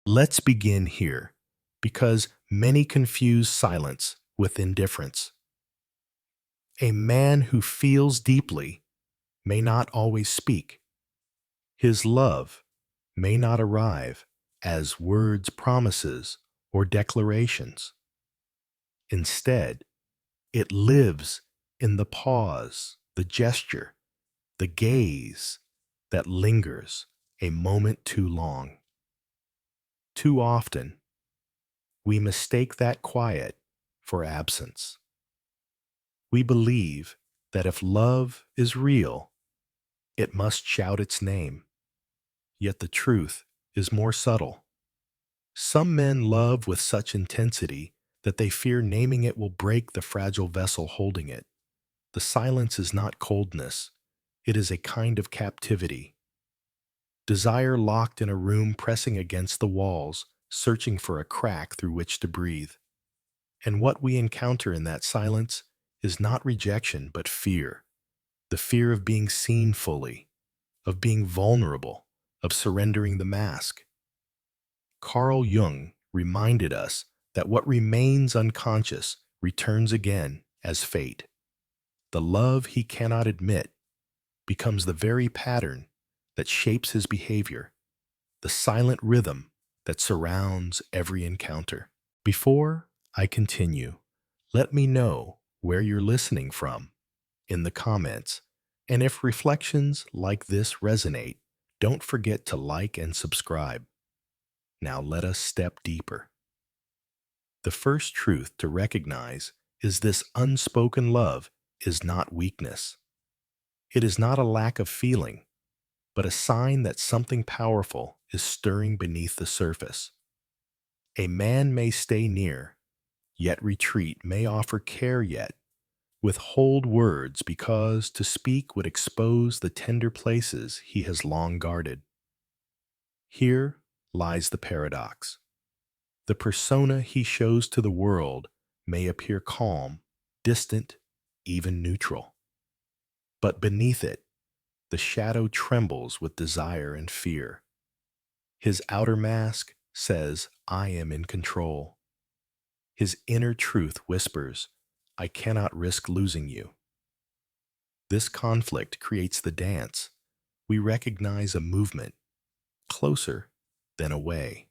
Let's begin here, because many confuse silence with indifference. A man who feels deeply may not always speak. His love may not arrive as words, promises, or declarations. Instead, it lives in the pause, the gesture, the gaze that lingers a moment too long. Too often, we mistake that quiet for absence. We believe that if love is real, it must shout its name. Yet the truth is more subtle. Some men love with such intensity that they fear naming it will break the fragile vessel holding it. The silence is not coldness, it is a kind of captivity. Desire locked in a room, pressing against the walls, searching for a crack through which to breathe. And what we encounter in that silence is not rejection, but fear. The fear of being seen fully, of being vulnerable, of surrendering the mask. Carl Jung reminded us that what remains unconscious returns again as fate. The love he cannot admit becomes the very pattern that shapes his behavior, the silent rhythm that surrounds every encounter. Before I continue, let me know where you're listening from in the comments, and if reflections like this resonate, don't forget to like and subscribe. Now let us step deeper. The first truth to recognize is this: unspoken love is not weakness. It is not a lack of feeling, but a sign that something powerful is stirring beneath the surface. A man may stay near, yet retreat, may offer care, yet withhold words, because to speak would expose the tender places he has long guarded. Here lies the paradox. The persona he shows to the world may appear calm, distant, even neutral. But beneath it, the shadow trembles with desire and fear. His outer mask says, "I am in control." His inner truth whispers, "I cannot risk losing you." This conflict creates the dance. We recognize a movement, closer, then away,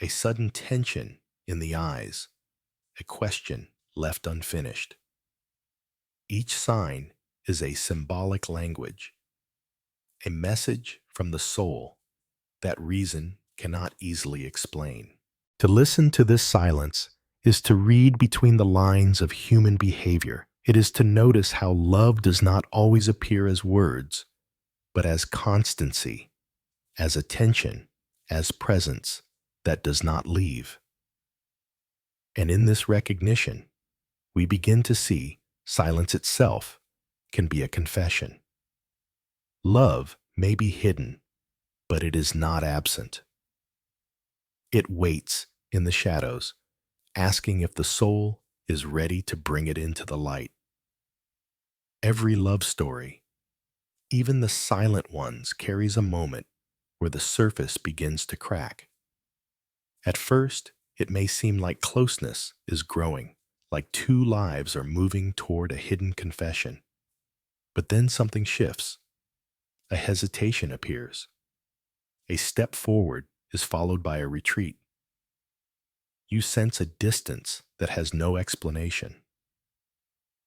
a sudden tension in the eyes, a question left unfinished. Each sign is a symbolic language, a message from the soul that reason cannot easily explain. To listen to this silence is to read between the lines of human behavior. It is to notice how love does not always appear as words, but as constancy, as attention, as presence that does not leave. And in this recognition, we begin to see silence itself can be a confession. Love may be hidden, but it is not absent. It waits in the shadows, asking if the soul is ready to bring it into the light. Every love story, even the silent ones, carries a moment where the surface begins to crack. At first, it may seem like closeness is growing, like two lives are moving toward a hidden confession. But then something shifts. A hesitation appears. A step forward is followed by a retreat. You sense a distance that has no explanation.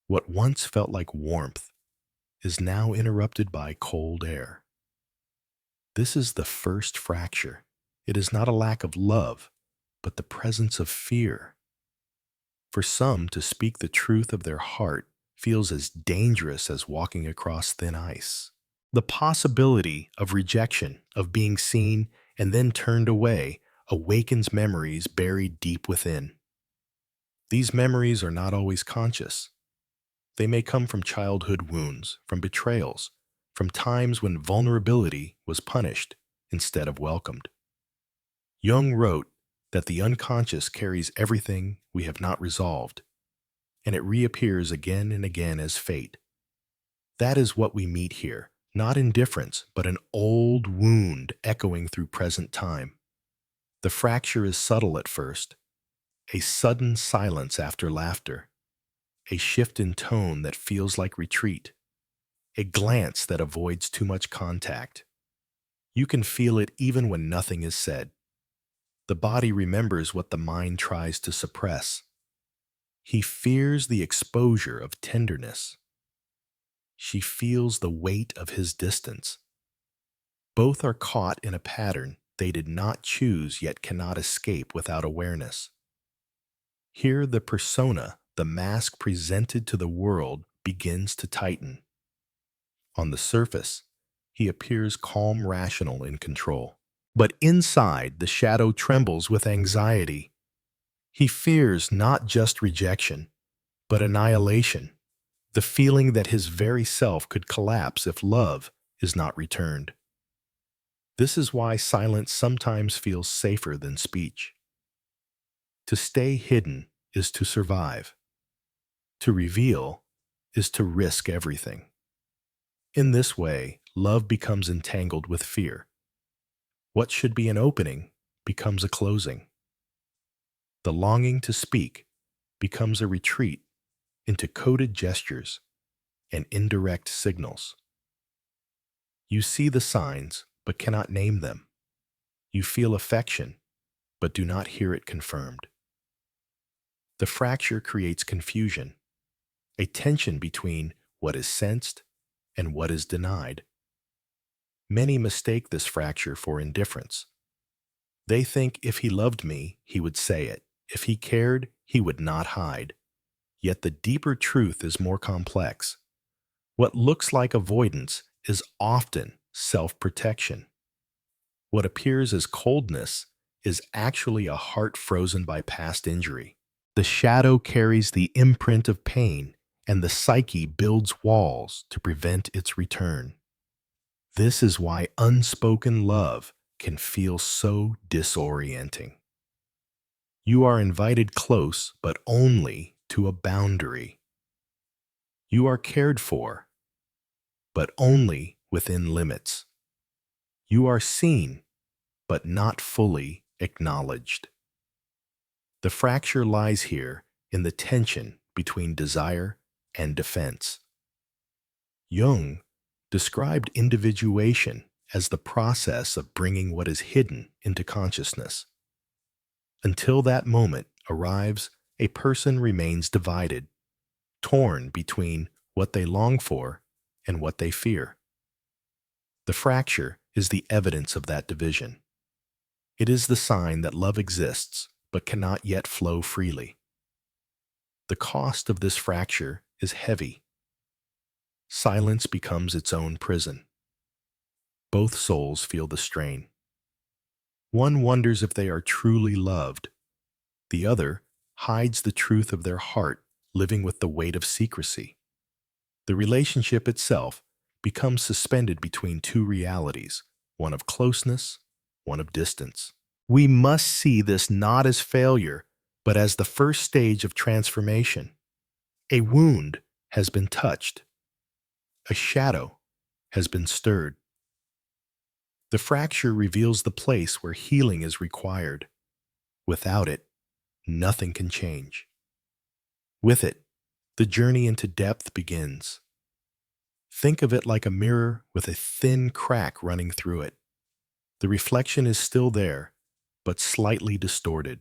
What once felt like warmth is now interrupted by cold air. This is the first fracture. It is not a lack of love, but the presence of fear. For some, to speak the truth of their heart feels as dangerous as walking across thin ice. The possibility of rejection, of being seen and then turned away, awakens memories buried deep within. These memories are not always conscious. They may come from childhood wounds, from betrayals, from times when vulnerability was punished instead of welcomed. Jung wrote that the unconscious carries everything we have not resolved, and it reappears again and again as fate. That is what we meet here, not indifference, but an old wound echoing through present time. The fracture is subtle at first, a sudden silence after laughter, a shift in tone that feels like retreat, a glance that avoids too much contact. You can feel it even when nothing is said. The body remembers what the mind tries to suppress. He fears the exposure of tenderness. She feels the weight of his distance. Both are caught in a pattern they did not choose yet cannot escape without awareness. Here the persona, the mask presented to the world, begins to tighten. On the surface, he appears calm, rational, in control. But inside, the shadow trembles with anxiety. He fears not just rejection, but annihilation, the feeling that his very self could collapse if love is not returned. This is why silence sometimes feels safer than speech. To stay hidden is to survive. To reveal is to risk everything. In this way, love becomes entangled with fear. What should be an opening becomes a closing. The longing to speak becomes a retreat into coded gestures and indirect signals. You see the signs, but cannot name them. You feel affection, but do not hear it confirmed. The fracture creates confusion, a tension between what is sensed and what is denied. Many mistake this fracture for indifference. They think if he loved me, he would say it. If he cared, he would not hide. Yet the deeper truth is more complex. What looks like avoidance is often self-protection. What appears as coldness is actually a heart frozen by past injury. The shadow carries the imprint of pain, and the psyche builds walls to prevent its return. This is why unspoken love can feel so disorienting. You are invited close, but only to a boundary. You are cared for, but only within limits. You are seen, but not fully acknowledged. The fracture lies here in the tension between desire and defense. Jung described individuation as the process of bringing what is hidden into consciousness. Until that moment arrives, a person remains divided, torn between what they long for and what they fear. The fracture is the evidence of that division. It is the sign that love exists but cannot yet flow freely. The cost of this fracture is heavy. Silence becomes its own prison. Both souls feel the strain. One wonders if they are truly loved. The other hides the truth of their heart, living with the weight of secrecy. The relationship itself becomes suspended between two realities, one of closeness, one of distance. We must see this not as failure, but as the first stage of transformation. A wound has been touched. A shadow has been stirred. The fracture reveals the place where healing is required. Without it, nothing can change. With it, the journey into depth begins. Think of it like a mirror with a thin crack running through it. The reflection is still there, but slightly distorted.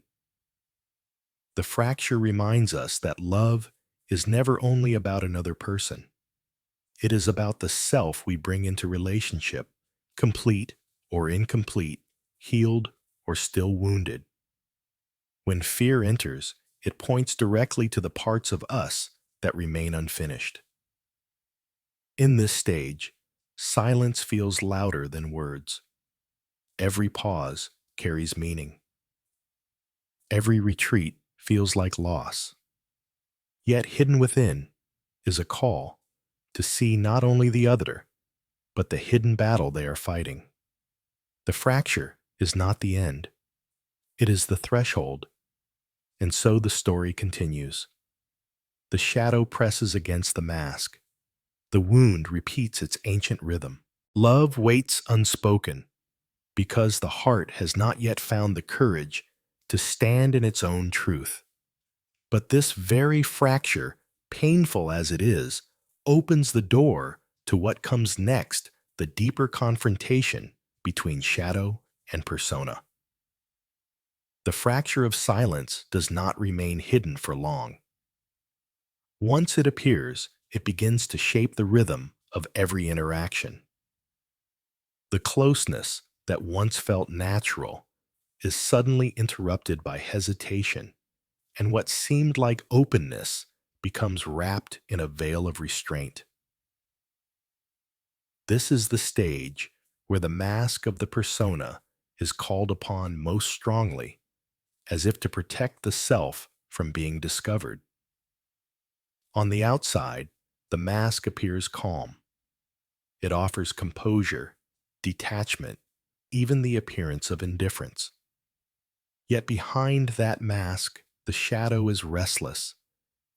The fracture reminds us that love is never only about another person. It is about the self we bring into relationship, complete or incomplete, healed or still wounded. When fear enters, it points directly to the parts of us that remain unfinished. In this stage, silence feels louder than words. Every pause carries meaning. Every retreat feels like loss. Yet hidden within is a call to see not only the other, but the hidden battle they are fighting. The fracture is not the end. It is the threshold. And so the story continues. The shadow presses against the mask. The wound repeats its ancient rhythm. Love waits unspoken, because the heart has not yet found the courage to stand in its own truth. But this very fracture, painful as it is, opens the door to what comes next, the deeper confrontation between shadow and persona. The fracture of silence does not remain hidden for long. Once it appears, it begins to shape the rhythm of every interaction. The closeness that once felt natural is suddenly interrupted by hesitation, and what seemed like openness becomes wrapped in a veil of restraint. This is the stage where the mask of the persona is called upon most strongly, as if to protect the self from being discovered. On the outside, the mask appears calm. It offers composure, detachment, even the appearance of indifference. Yet behind that mask, the shadow is restless,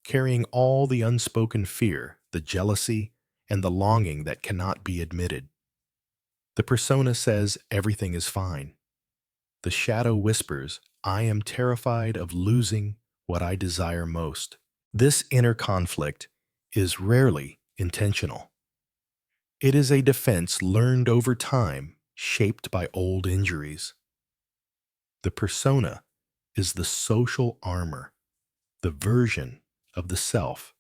carrying all the unspoken fear, the jealousy, and the longing that cannot be admitted. The persona says everything is fine. The shadow whispers, I am terrified of losing what I desire most. This inner conflict is rarely intentional. It is a defense learned over time, shaped by old injuries. The persona is the social armor, the version of the self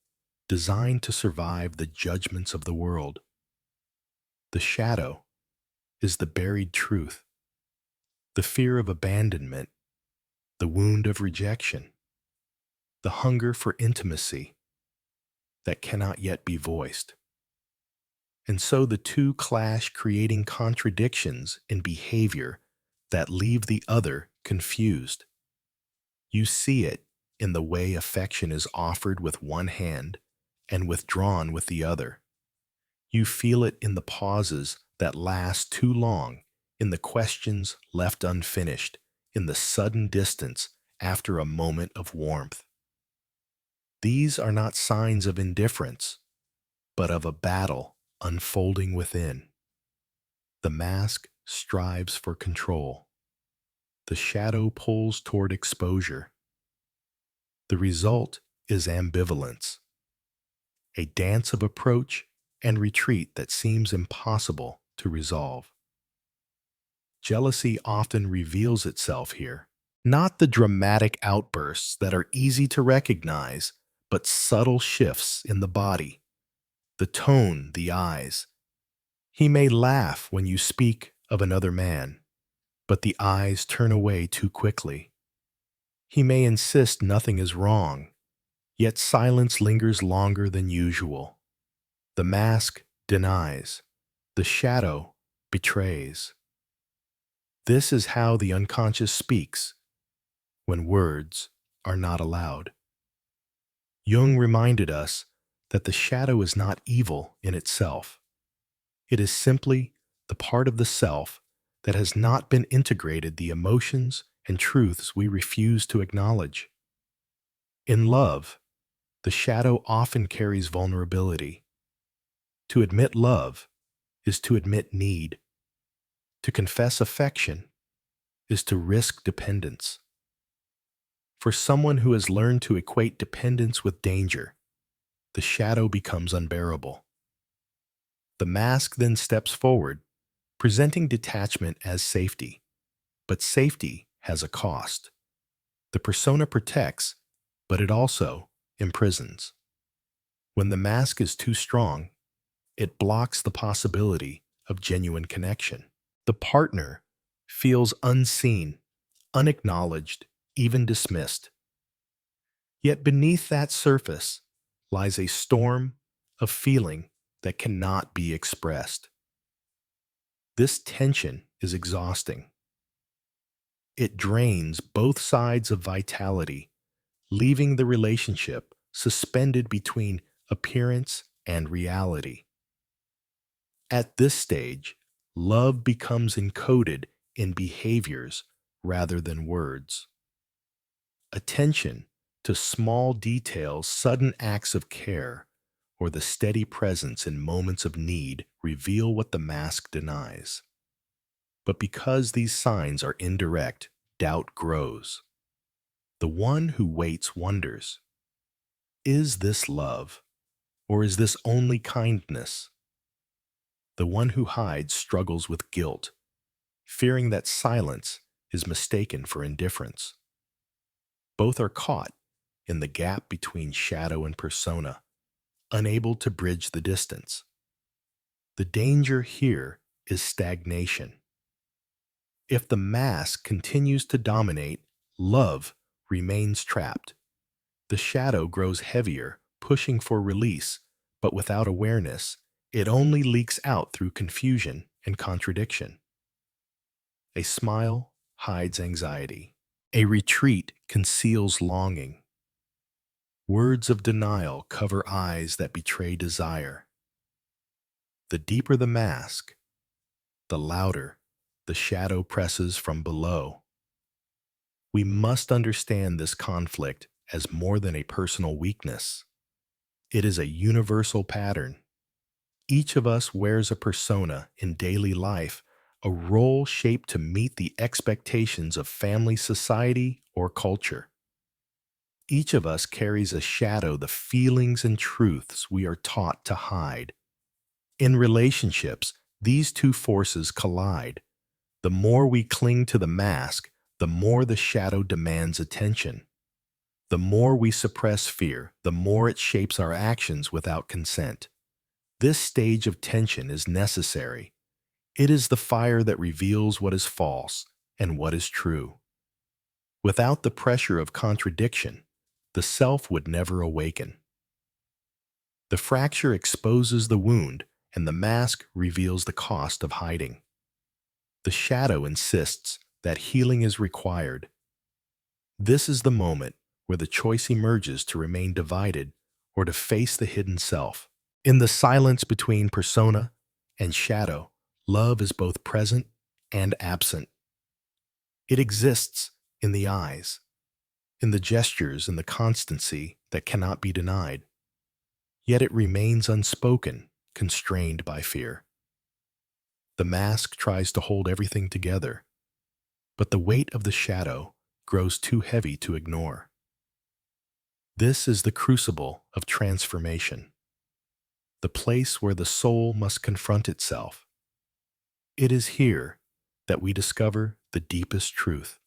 designed to survive the judgments of the world. The shadow is the buried truth, the fear of abandonment, the wound of rejection, the hunger for intimacy that cannot yet be voiced. And so the two clash, creating contradictions in behavior that leave the other confused. You see it in the way affection is offered with one hand and withdrawn with the other. You feel it in the pauses that last too long, in the questions left unfinished, in the sudden distance after a moment of warmth. These are not signs of indifference, but of a battle unfolding within. The mask strives for control. The shadow pulls toward exposure. The result is ambivalence, a dance of approach and retreat that seems impossible to resolve. Jealousy often reveals itself here, not the dramatic outbursts that are easy to recognize, but subtle shifts in the body, the tone, the eyes. He may laugh when you speak of another man, but the eyes turn away too quickly. He may insist nothing is wrong, yet silence lingers longer than usual. The mask denies, the shadow betrays. This is how the unconscious speaks when words are not allowed. Jung reminded us that the shadow is not evil in itself. It is simply the part of the self that has not been integrated the emotions and truths we refuse to acknowledge. In love, the shadow often carries vulnerability. To admit love is to admit need. To confess affection is to risk dependence. For someone who has learned to equate dependence with danger, the shadow becomes unbearable. The mask then steps forward, presenting detachment as safety. But safety has a cost. The persona protects, but it also imprisons. When the mask is too strong, it blocks the possibility of genuine connection. The partner feels unseen, unacknowledged, even dismissed. Yet beneath that surface lies a storm of feeling that cannot be expressed. This tension is exhausting. It drains both sides of vitality, leaving the relationship suspended between appearance and reality. At this stage, love becomes encoded in behaviors rather than words. Attention to small details, sudden acts of care, or the steady presence in moments of need reveal what the mask denies. But because these signs are indirect, doubt grows. The one who waits wonders, is this love, or is this only kindness? The one who hides struggles with guilt, fearing that silence is mistaken for indifference. Both are caught in the gap between shadow and persona, unable to bridge the distance. The danger here is stagnation. If the mask continues to dominate, love remains trapped. The shadow grows heavier, pushing for release, but without awareness, it only leaks out through confusion and contradiction. A smile hides anxiety. A retreat conceals longing. Words of denial cover eyes that betray desire. The deeper the mask, the louder the shadow presses from below. We must understand this conflict as more than a personal weakness. It is a universal pattern. Each of us wears a persona in daily life, a role shaped to meet the expectations of family, society, or culture. Each of us carries a shadow, the feelings and truths we are taught to hide. In relationships, these two forces collide. The more we cling to the mask, the more the shadow demands attention. The more we suppress fear, the more it shapes our actions without consent. This stage of tension is necessary. It is the fire that reveals what is false and what is true. Without the pressure of contradiction, the self would never awaken. The fracture exposes the wound, and the mask reveals the cost of hiding. The shadow insists that healing is required. This is the moment where the choice emerges to remain divided or to face the hidden self. In the silence between persona and shadow, love is both present and absent. It exists in the eyes, in the gestures and the constancy that cannot be denied. Yet it remains unspoken, constrained by fear. The mask tries to hold everything together, but the weight of the shadow grows too heavy to ignore. This is the crucible of transformation, the place where the soul must confront itself. It is here that we discover the deepest truth.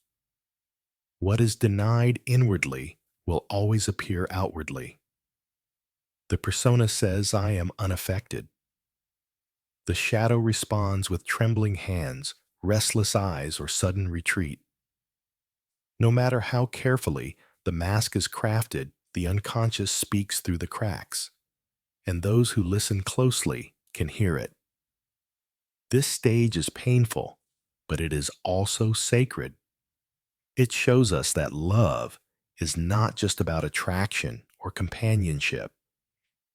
What is denied inwardly will always appear outwardly. The persona says, "I am unaffected." The shadow responds with trembling hands, restless eyes, or sudden retreat. No matter how carefully the mask is crafted, the unconscious speaks through the cracks, and those who listen closely can hear it. This stage is painful, but it is also sacred. It shows us that love is not just about attraction or companionship.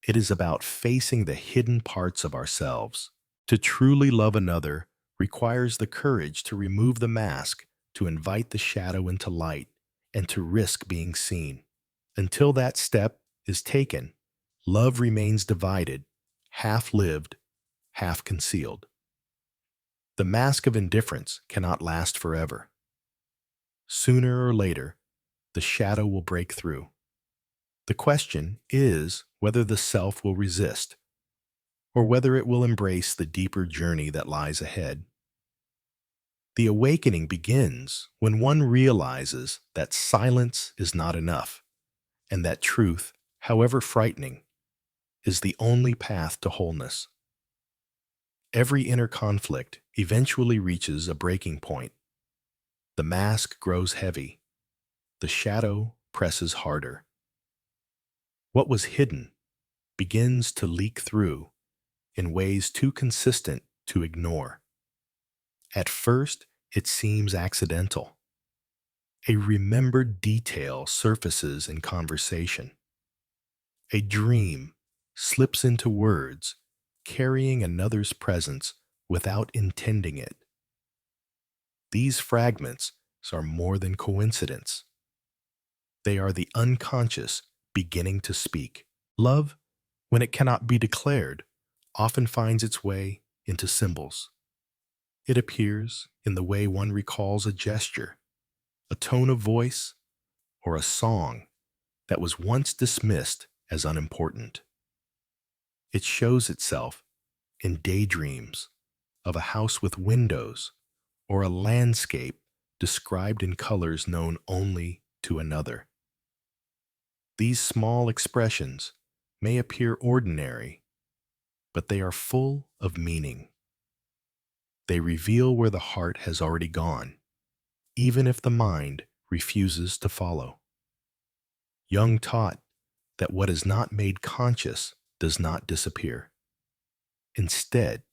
It is about facing the hidden parts of ourselves. To truly love another requires the courage to remove the mask, to invite the shadow into light, and to risk being seen. Until that step is taken, love remains divided, half-lived, half-concealed. The mask of indifference cannot last forever. Sooner or later, the shadow will break through. The question is whether the self will resist, or whether it will embrace the deeper journey that lies ahead. The awakening begins when one realizes that silence is not enough, and that truth, however frightening, is the only path to wholeness. Every inner conflict eventually reaches a breaking point. The mask grows heavy. The shadow presses harder. What was hidden begins to leak through in ways too consistent to ignore. At first, it seems accidental. A remembered detail surfaces in conversation. A dream slips into words, carrying another's presence without intending it. These fragments are more than coincidence. They are the unconscious beginning to speak. Love, when it cannot be declared, often finds its way into symbols. It appears in the way one recalls a gesture, a tone of voice, or a song that was once dismissed as unimportant. It shows itself in daydreams of a house with windows or a landscape described in colors known only to another. These small expressions may appear ordinary, but they are full of meaning. They reveal where the heart has already gone, even if the mind refuses to follow. Jung taught that what is not made conscious does not disappear. Instead,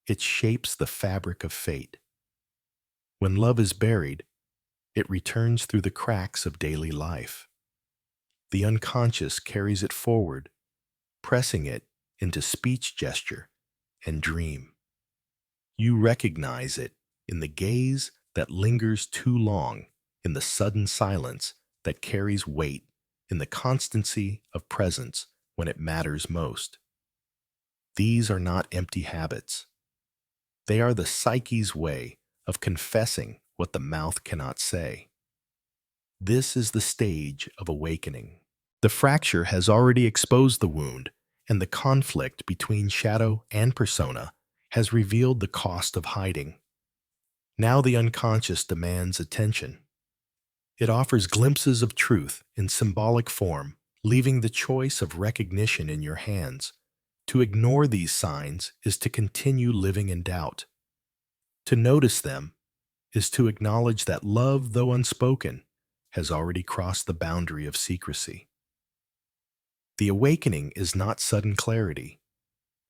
it shapes the fabric of fate. When love is buried, it returns through the cracks of daily life. The unconscious carries it forward, pressing it into speech, gesture, and dream. You recognize it in the gaze that lingers too long, in the sudden silence that carries weight, in the constancy of presence when it matters most. These are not empty habits. They are the psyche's way of confessing what the mouth cannot say. This is the stage of awakening. The fracture has already exposed the wound, and the conflict between shadow and persona has revealed the cost of hiding. Now the unconscious demands attention. It offers glimpses of truth in symbolic form, leaving the choice of recognition in your hands. To ignore these signs is to continue living in doubt. To notice them is to acknowledge that love, though unspoken, has already crossed the boundary of secrecy. The awakening is not sudden clarity.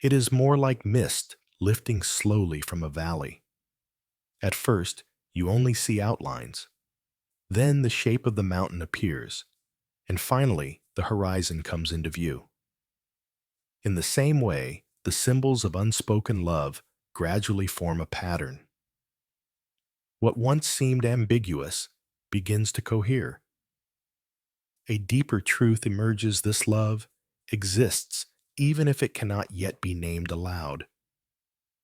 It is more like mist lifting slowly from a valley. At first, you only see outlines. Then the shape of the mountain appears, and finally, the horizon comes into view. In the same way, the symbols of unspoken love gradually form a pattern. What once seemed ambiguous begins to cohere. A deeper truth emerges: this love exists even if it cannot yet be named aloud.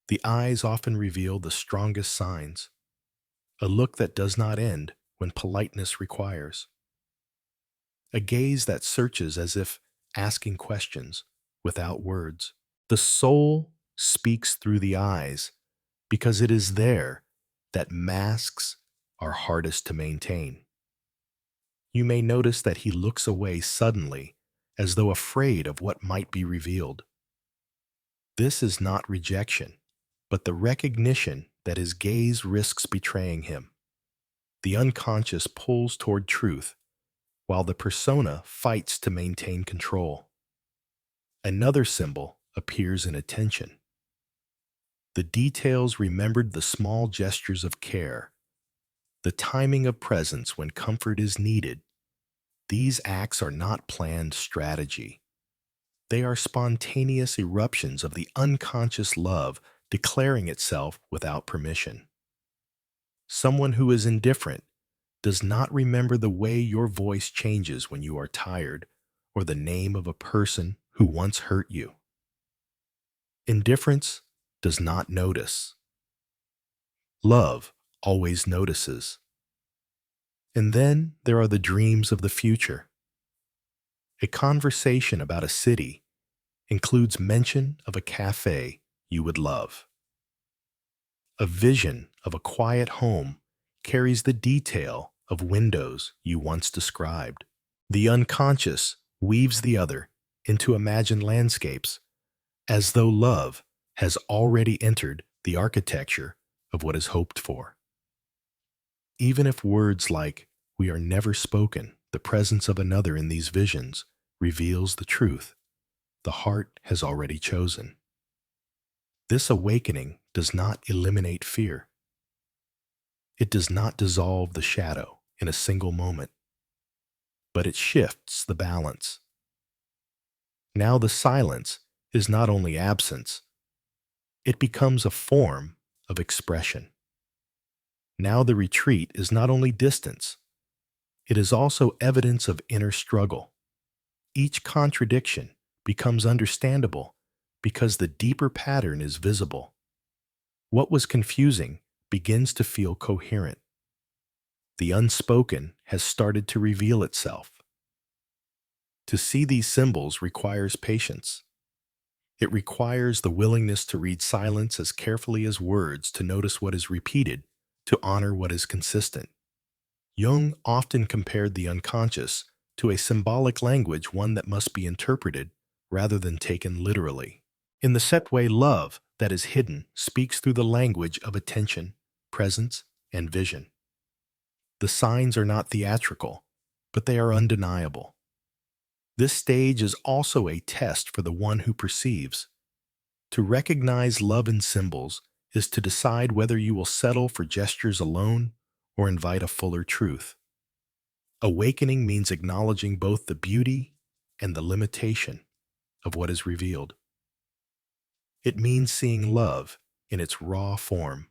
The eyes often reveal the strongest signs, a look that does not end when politeness requires, a gaze that searches as if asking questions without words. The soul speaks through the eyes because it is there that masks are hardest to maintain. You may notice that he looks away suddenly, as though afraid of what might be revealed. This is not rejection, but the recognition that his gaze risks betraying him. The unconscious pulls toward truth, while the persona fights to maintain control. Another symbol appears in attention. The details remembered, the small gestures of care, the timing of presence when comfort is needed. These acts are not planned strategy. They are spontaneous eruptions of the unconscious love declaring itself without permission. Someone who is indifferent does not remember the way your voice changes when you are tired, or the name of a person who once hurt you. Indifference does not notice. Love always notices. And then there are the dreams of the future. A conversation about a city includes mention of a cafe you would love. A vision of a quiet home carries the detail of windows you once described. The unconscious weaves the other into imagined landscapes, as though love has already entered the architecture of what is hoped for. Even if words like "we are never spoken," the presence of another in these visions reveals the truth. The heart has already chosen. This awakening does not eliminate fear. It does not dissolve the shadow in a single moment, but it shifts the balance. Now the silence is not only absence, it becomes a form of expression. Now the retreat is not only distance, it is also evidence of inner struggle. Each contradiction becomes understandable because the deeper pattern is visible. What was confusing begins to feel coherent. The unspoken has started to reveal itself. To see these symbols requires patience. It requires the willingness to read silence as carefully as words, to notice what is repeated, to honor what is consistent. Jung often compared the unconscious to a symbolic language, one that must be interpreted rather than taken literally. In the set way, love that is hidden speaks through the language of attention, presence, and vision. The signs are not theatrical, but they are undeniable. This stage is also a test for the one who perceives. To recognize love in symbols is to decide whether you will settle for gestures alone or invite a fuller truth. Awakening means acknowledging both the beauty and the limitation of what is revealed. It means seeing love in its raw form,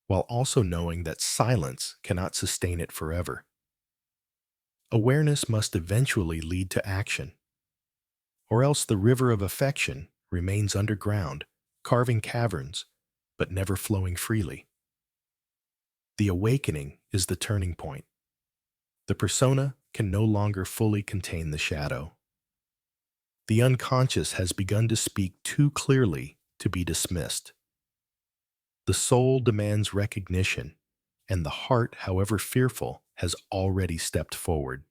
while also knowing that silence cannot sustain it forever. Awareness must eventually lead to action, or else the river of affection remains underground, carving caverns, but never flowing freely. The awakening is the turning point. The persona can no longer fully contain the shadow. The unconscious has begun to speak too clearly to be dismissed. The soul demands recognition, and the heart, however fearful, has already stepped forward.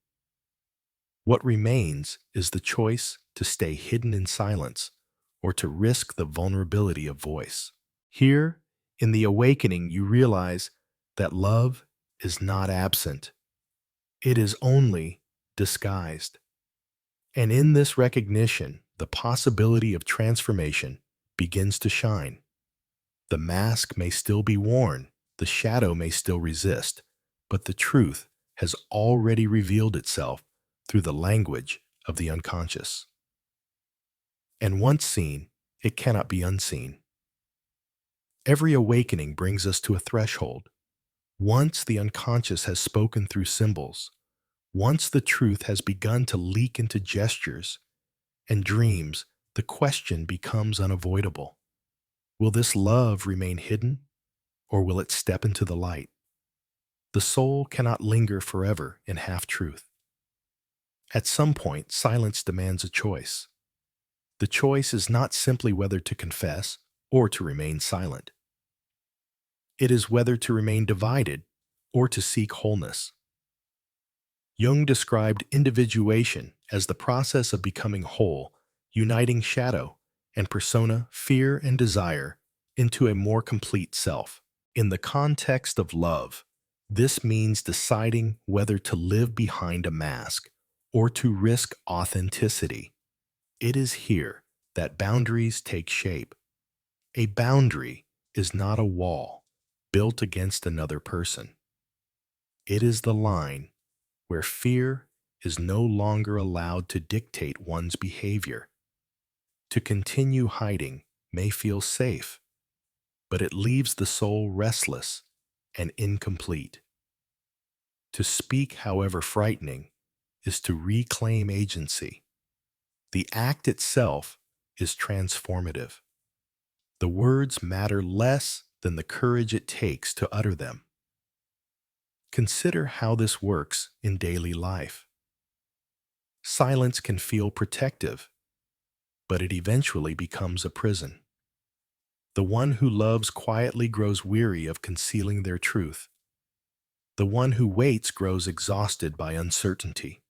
What remains is the choice to stay hidden in silence or to risk the vulnerability of voice. Here, in the awakening, you realize that love is not absent. It is only disguised. And in this recognition, the possibility of transformation begins to shine. The mask may still be worn, the shadow may still resist, but the truth has already revealed itself through the language of the unconscious. And once seen, it cannot be unseen. Every awakening brings us to a threshold. Once the unconscious has spoken through symbols, once the truth has begun to leak into gestures and dreams, the question becomes unavoidable. Will this love remain hidden, or will it step into the light? The soul cannot linger forever in half-truth. At some point, silence demands a choice. The choice is not simply whether to confess or to remain silent. It is whether to remain divided or to seek wholeness. Jung described individuation as the process of becoming whole, uniting shadow and persona, fear and desire, into a more complete self. In the context of love, this means deciding whether to live behind a mask or to risk authenticity. It is here that boundaries take shape. A boundary is not a wall built against another person. It is the line where fear is no longer allowed to dictate one's behavior. To continue hiding may feel safe, but it leaves the soul restless and incomplete. To speak, however frightening, is to reclaim agency. The act itself is transformative. The words matter less than the courage it takes to utter them. Consider how this works in daily life. Silence can feel protective, but it eventually becomes a prison. The one who loves quietly grows weary of concealing their truth. The one who waits grows exhausted by uncertainty.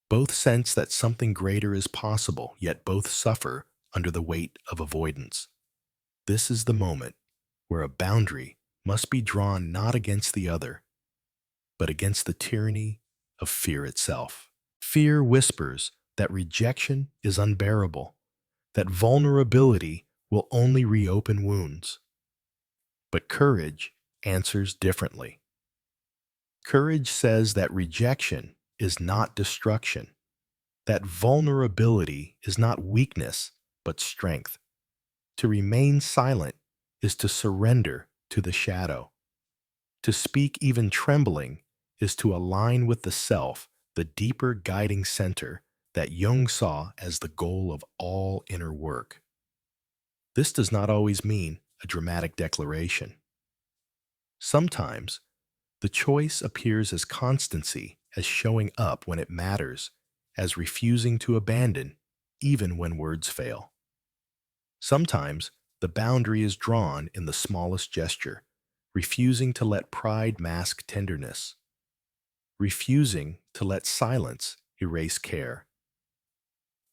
Both sense that something greater is possible, yet both suffer under the weight of avoidance. This is the moment where a boundary must be drawn not against the other, but against the tyranny of fear itself. Fear whispers that rejection is unbearable, that vulnerability will only reopen wounds. But courage answers differently. Courage says that rejection is not destruction, that vulnerability is not weakness, but strength. To remain silent is to surrender to the shadow. To speak even trembling is to align with the self, the deeper guiding center that Jung saw as the goal of all inner work. This does not always mean a dramatic declaration. Sometimes, the choice appears as constancy, as showing up when it matters, as refusing to abandon, even when words fail. Sometimes, the boundary is drawn in the smallest gesture, refusing to let pride mask tenderness, refusing to let silence erase care.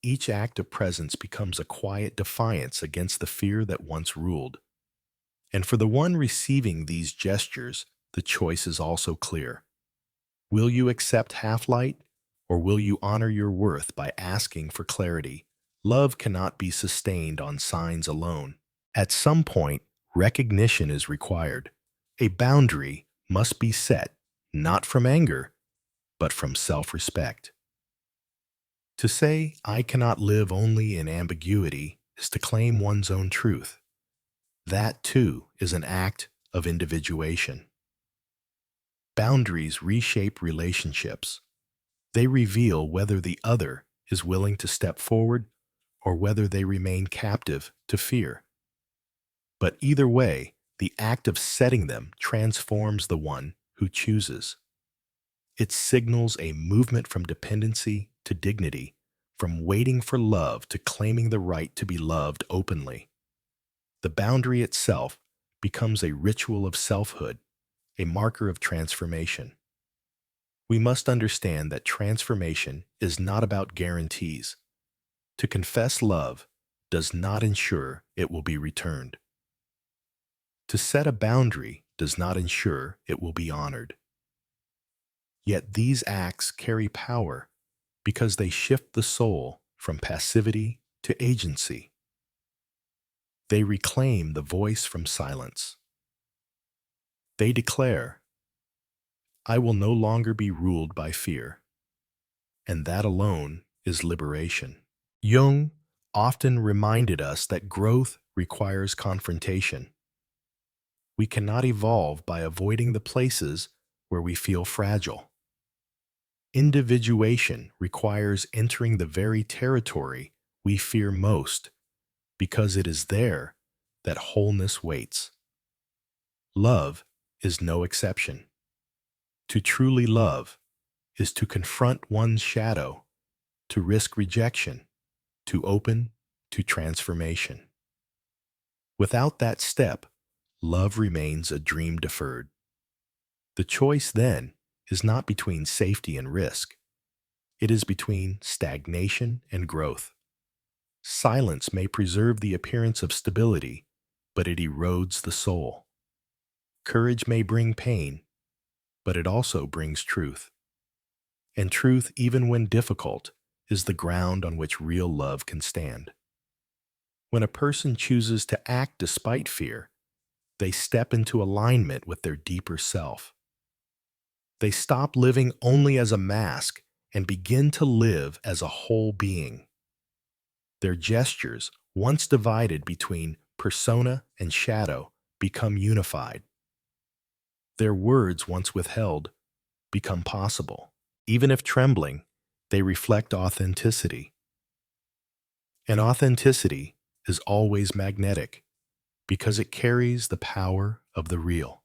Each act of presence becomes a quiet defiance against the fear that once ruled. And for the one receiving these gestures, the choice is also clear. Will you accept half-light, or will you honor your worth by asking for clarity? Love cannot be sustained on signs alone. At some point, recognition is required. A boundary must be set, not from anger, but from self-respect. To say, I cannot live only in ambiguity, is to claim one's own truth. That, too, is an act of individuation. Boundaries reshape relationships. They reveal whether the other is willing to step forward or whether they remain captive to fear. But either way, the act of setting them transforms the one who chooses. It signals a movement from dependency to dignity, from waiting for love to claiming the right to be loved openly. The boundary itself becomes a ritual of selfhood, a marker of transformation. We must understand that transformation is not about guarantees. To confess love does not ensure it will be returned. To set a boundary does not ensure it will be honored. Yet these acts carry power because they shift the soul from passivity to agency. They reclaim the voice from silence. They declare, I will no longer be ruled by fear. And that alone is liberation. Jung often reminded us that growth requires confrontation. We cannot evolve by avoiding the places where we feel fragile. Individuation requires entering the very territory we fear most, because it is there that wholeness waits. Love is no exception. To truly love is to confront one's shadow, to risk rejection, to open to transformation. Without that step, love remains a dream deferred. The choice then is not between safety and risk. It is between stagnation and growth. Silence may preserve the appearance of stability, but it erodes the soul. Courage may bring pain, but it also brings truth. And truth, even when difficult, is the ground on which real love can stand. When a person chooses to act despite fear, they step into alignment with their deeper self. They stop living only as a mask and begin to live as a whole being. Their gestures, once divided between persona and shadow, become unified. Their words, once withheld, become possible. Even if trembling, they reflect authenticity. And authenticity is always magnetic because it carries the power of the real.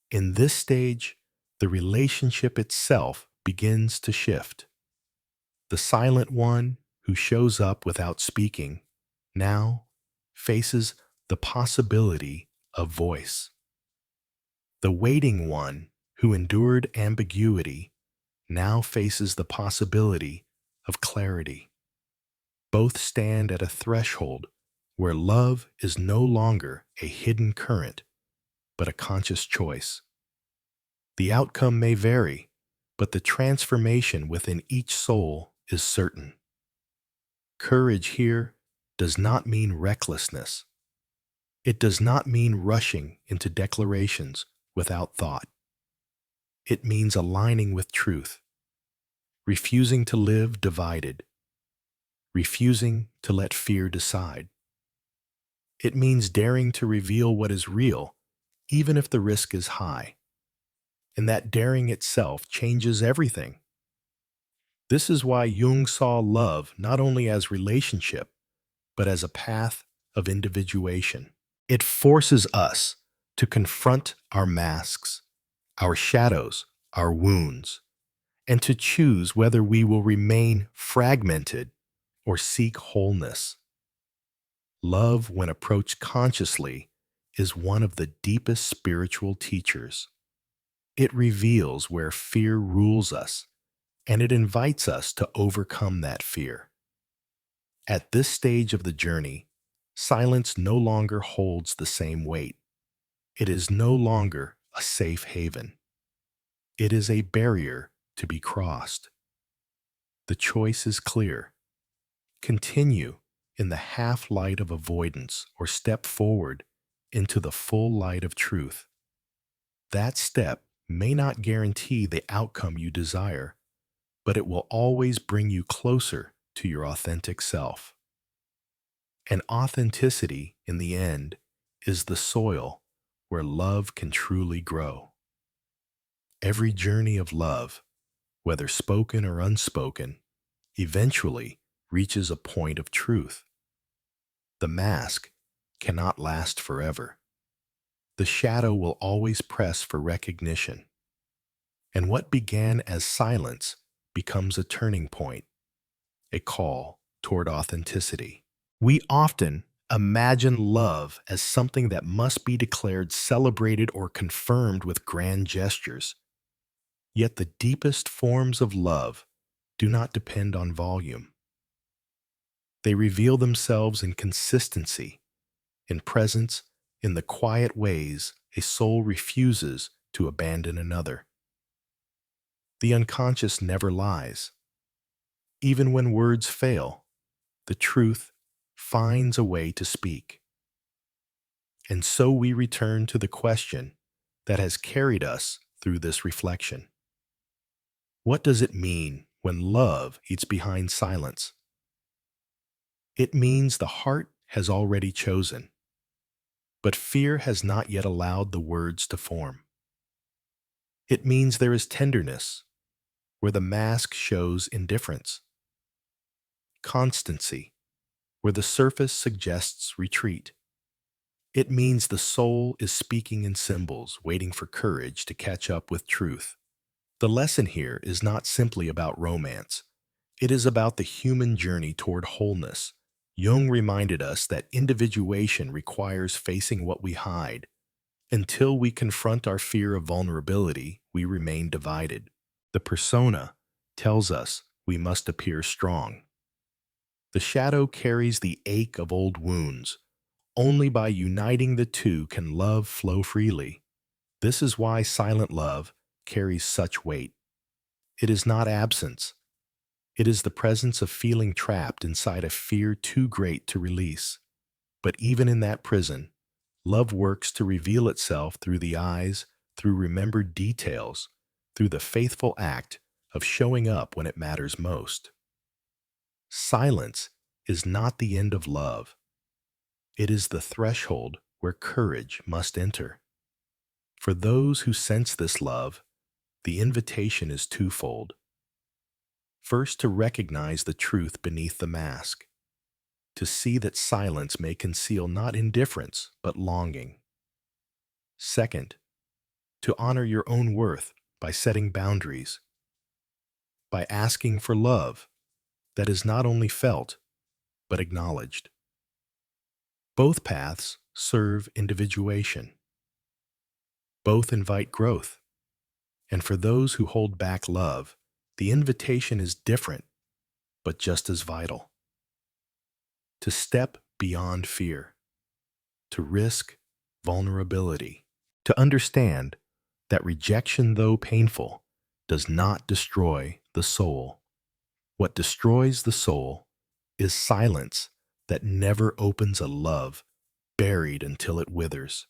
In this stage, the relationship itself begins to shift. The silent one who shows up without speaking now faces the possibility of voice. The waiting one who endured ambiguity now faces the possibility of clarity. Both stand at a threshold where love is no longer a hidden current, but a conscious choice. The outcome may vary, but the transformation within each soul is certain. Courage here does not mean recklessness. It does not mean rushing into declarations without thought. It means aligning with truth, refusing to live divided, refusing to let fear decide. It means daring to reveal what is real, even if the risk is high. And that daring itself changes everything. This is why Jung saw love not only as relationship, but as a path of individuation. It forces us to confront our masks, our shadows, our wounds, and to choose whether we will remain fragmented or seek wholeness. Love, when approached consciously, is one of the deepest spiritual teachers. It reveals where fear rules us, and it invites us to overcome that fear. At this stage of the journey, silence no longer holds the same weight. It is no longer a safe haven. It is a barrier to be crossed. The choice is clear. Continue in the half light of avoidance or step forward into the full light of truth. That step may not guarantee the outcome you desire, but it will always bring you closer to your authentic self. And authenticity, in the end, is the soil where love can truly grow. Every journey of love, whether spoken or unspoken, eventually reaches a point of truth. The mask cannot last forever. The shadow will always press for recognition. And what began as silence becomes a turning point, a call toward authenticity. We often imagine love as something that must be declared, celebrated, or confirmed with grand gestures. Yet the deepest forms of love do not depend on volume. They reveal themselves in consistency, in presence, in the quiet ways a soul refuses to abandon another. The unconscious never lies. Even when words fail, the truth finds a way to speak. And so we return to the question that has carried us through this reflection. What does it mean when love eats behind silence? It means the heart has already chosen, but fear has not yet allowed the words to form. It means there is tenderness where the mask shows indifference, constancy where the surface suggests retreat. It means the soul is speaking in symbols, waiting for courage to catch up with truth. The lesson here is not simply about romance. It is about the human journey toward wholeness. Jung reminded us that individuation requires facing what we hide. Until we confront our fear of vulnerability, we remain divided. The persona tells us we must appear strong. The shadow carries the ache of old wounds. Only by uniting the two can love flow freely. This is why silent love carries such weight. It is not absence. It is the presence of feeling trapped inside a fear too great to release. But even in that prison, love works to reveal itself through the eyes, through remembered details, through the faithful act of showing up when it matters most. Silence is not the end of love. It is the threshold where courage must enter. For those who sense this love, the invitation is twofold. First, to recognize the truth beneath the mask, to see that silence may conceal not indifference, but longing. Second, to honor your own worth by setting boundaries, by asking for love that is not only felt, but acknowledged. Both paths serve individuation. Both invite growth. And for those who hold back love, the invitation is different, but just as vital. To step beyond fear, to risk vulnerability, to understand that rejection, though painful, does not destroy the soul. What destroys the soul is silence that never opens a love buried until it withers.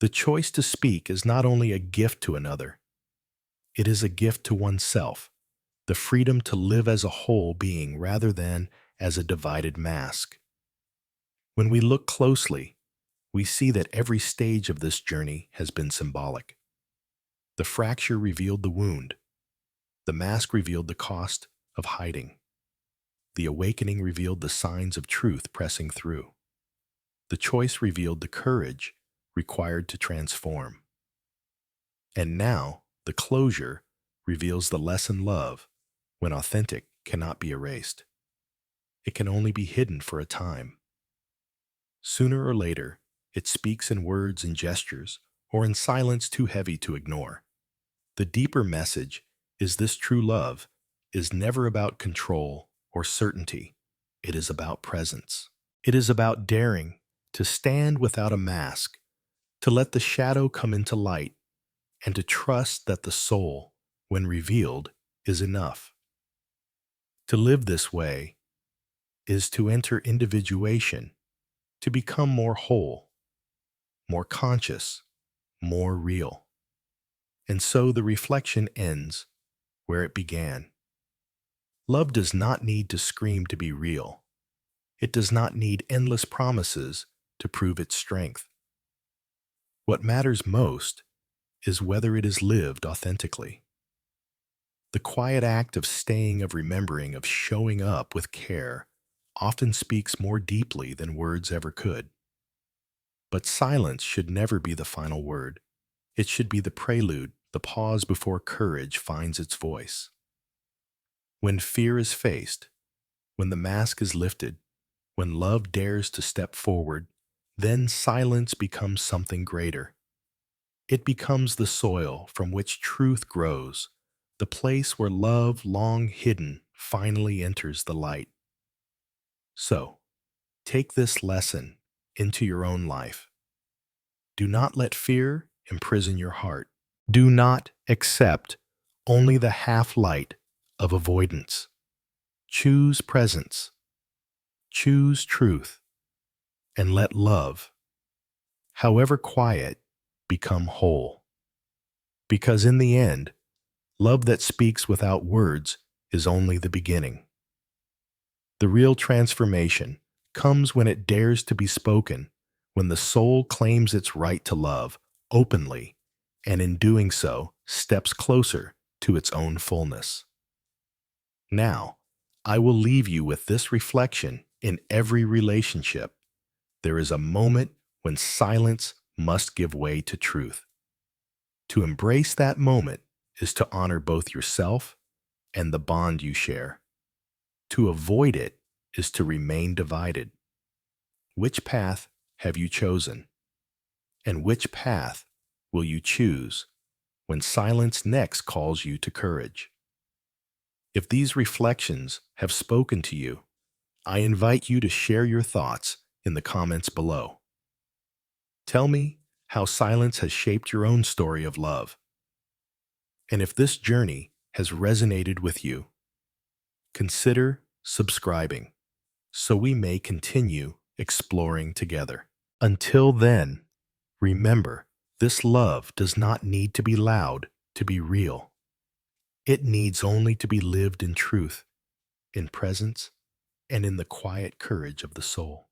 The choice to speak is not only a gift to another, it is a gift to oneself, the freedom to live as a whole being rather than as a divided mask. When we look closely, we see that every stage of this journey has been symbolic. The fracture revealed the wound. The mask revealed the cost of hiding. The awakening revealed the signs of truth pressing through. The choice revealed the courage required to transform. And now, the closure reveals the lesson love, when authentic, cannot be erased. It can only be hidden for a time. Sooner or later, it speaks in words and gestures, or in silence too heavy to ignore. The deeper message is this: true love is never about control or certainty. It is about presence. It is about daring to stand without a mask, to let the shadow come into light, and to trust that the soul, when revealed, is enough. To live this way is to enter individuation, to become more whole, more conscious, more real. And so the reflection ends where it began. Love does not need to scream to be real. It does not need endless promises to prove its strength. What matters most is whether it is lived authentically. The quiet act of staying, of remembering, of showing up with care often speaks more deeply than words ever could. But silence should never be the final word. It should be the prelude, the pause before courage finds its voice. When fear is faced, when the mask is lifted, when love dares to step forward, then silence becomes something greater. It becomes the soil from which truth grows, the place where love, long hidden, finally enters the light. So, take this lesson into your own life. Do not let fear imprison your heart. Do not accept only the half-light of avoidance. Choose presence, choose truth, and let love, however quiet, become whole. Because in the end, love that speaks without words is only the beginning. The real transformation comes when it dares to be spoken, when the soul claims its right to love openly, and in doing so, steps closer to its own fullness. Now, I will leave you with this reflection: in every relationship, there is a moment when silence must give way to truth. To embrace that moment is to honor both yourself and the bond you share. To avoid it is to remain divided. Which path have you chosen? And which path will you choose when silence next calls you to courage? If these reflections have spoken to you, I invite you to share your thoughts in the comments below. Tell me how silence has shaped your own story of love. And if this journey has resonated with you, consider subscribing so we may continue exploring together. Until then, remember, this love does not need to be loud to be real. It needs only to be lived in truth, in presence, and in the quiet courage of the soul.